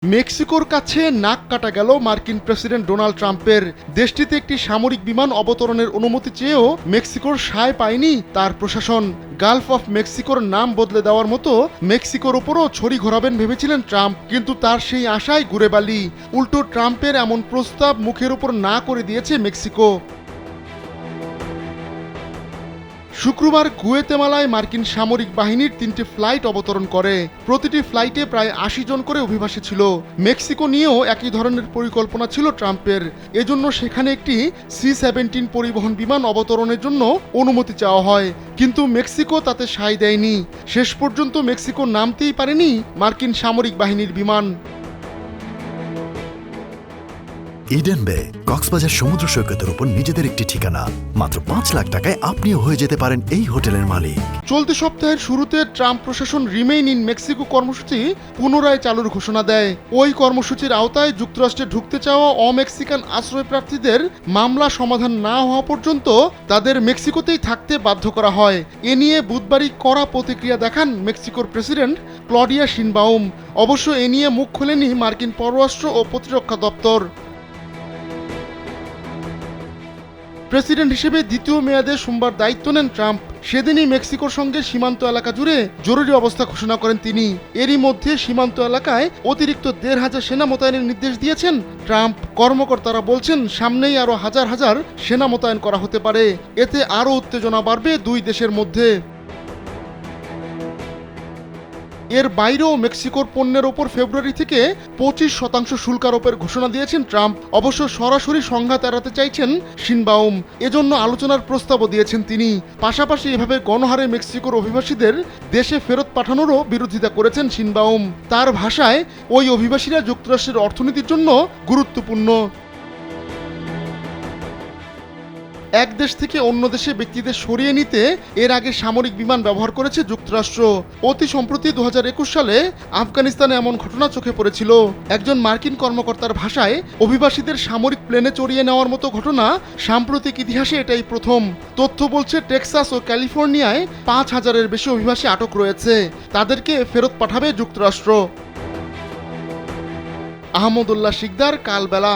মেক্সিকোর কাছে নাক কাটা গেল মার্কিন প্রেসিডেন্ট ডোনাল্ড ট্রাম্পের। দেশটিতে একটি সামরিক বিমান অবতরণের অনুমতি চেয়েও মেক্সিকোর সায় পায়নি তার প্রশাসন। গালফ অফ মেক্সিকোর নাম বদলে দেওয়ার মতো মেক্সিকোর ওপরও ছড়ি ঘোরাবেন ভেবেছিলেন ট্রাম্প, কিন্তু তার সেই আশায় ঘুরে বালি। উল্টো ট্রাম্পের এমন প্রস্তাব মুখের ওপর না করে দিয়েছে মেক্সিকো। শুক্রবার গুয়েতেমালায় মার্কিন সামরিক বাহিনীর 3টি ফ্লাইট অবতরণ করে। প্রতিটি ফ্লাইটে প্রায় 80 জন করে অভিবাসী ছিল। মেক্সিকো নিয়েও একই ধরনের পরিকল্পনা ছিল ট্রাম্পের। এজন্য সেখানে একটি C-17 পরিবহন বিমান অবতরণের জন্য অনুমতি চাওয়া হয়, কিন্তু মেক্সিকো তাতে সায় দেয়নি। শেষ পর্যন্ত মেক্সিকো নামতেই পারেনি মার্কিন সামরিক বাহিনীর বিমান। ইডেন বে কক্সবাজার সমুদ্র সৈকতের উপর নিজেদের একটি ঠিকানা। মাত্র 5 লাখ টাকায় আপনিও হয়ে যেতে পারেন এই হোটেলের মালিক। চলতি সপ্তাহের শুরুতে ট্রাম্প প্রশাসন রিমেইন ইন মেক্সিকো কর্মসূচি পুনরায় চালুর ঘোষণা দেয়। ওই কর্মসূচির আওতায় যুক্তরাষ্ট্রে ঢুকতে চাওয়া অমেক্সিকান আশ্রয় প্রার্থীদের মামলা সমাধান না হওয়া পর্যন্ত তাদের মেক্সিকোতেই থাকতে বাধ্য করা হয়। এ নিয়ে বুধবারই কড়া প্রতিক্রিয়া দেখান মেক্সিকোর প্রেসিডেন্ট ক্লডিয়া শিনবাউম। অবশ্য এ নিয়ে মুখ খোলেনি মার্কিন পররাষ্ট্র ও প্রতিরক্ষা দপ্তর। প্রেসিডেন্ট হিসেবে দ্বিতীয় মেয়াদে সোমবার দায়িত্ব নেন ট্রাম্প। সেদিনই মেক্সিকোর সঙ্গে সীমান্ত এলাকা জুড়ে জরুরি অবস্থা ঘোষণা করেন তিনি। এরই মধ্যে সীমান্ত এলাকায় অতিরিক্ত 1,500 সেনা মোতায়েনের নির্দেশ দিয়েছেন ট্রাম্প। কর্মকর্তারা বলছেন সামনেই আরও হাজার হাজার সেনা মোতায়েন করা হতে পারে। এতে আরও উত্তেজনা বাড়বে দুই দেশের মধ্যে। এর বাইরেও মেক্সিকোর পণ্যের ওপর ফেব্রুয়ারি থেকে 25% শুল্ক আরোপের ঘোষণা দিয়েছেন ট্রাম্প। অবশ্য সরাসরি সংঘাত এড়াতে চাইছেন শিনবাউম, এজন্য আলোচনার প্রস্তাবও দিয়েছেন তিনি। পাশাপাশি এভাবে গণহারে মেক্সিকোর অভিবাসীদের দেশে ফেরত পাঠানোরও বিরোধিতা করেছেন শিনবাউম। তার ভাষায় ওই অভিবাসীরা যুক্তরাষ্ট্রের অর্থনীতির জন্য গুরুত্বপূর্ণ। এক দেশ থেকে অন্য দেশে ব্যক্তিদের সরিয়ে নিতে এর আগে সামরিক বিমান ব্যবহার করেছে যুক্তরাষ্ট্র। অতি সম্প্রতি 2021 সালে আফগানিস্তানে এমন ঘটনা চোখে পড়েছিল। একজন মার্কিন কর্মকর্তার ভাষায়, অভিবাসীদের সামরিক প্লেনে চড়িয়ে নেওয়ার মতো ঘটনা সাম্প্রতিক ইতিহাসে এটাই প্রথম। তথ্য বলছে টেক্সাস ও ক্যালিফোর্নিয়ায় 5,000-এর বেশি অভিবাসী আটক রয়েছে। তাদেরকে ফেরত পাঠাবে যুক্তরাষ্ট্র। আহমদুল্লাহ শিকদার, কালবেলা।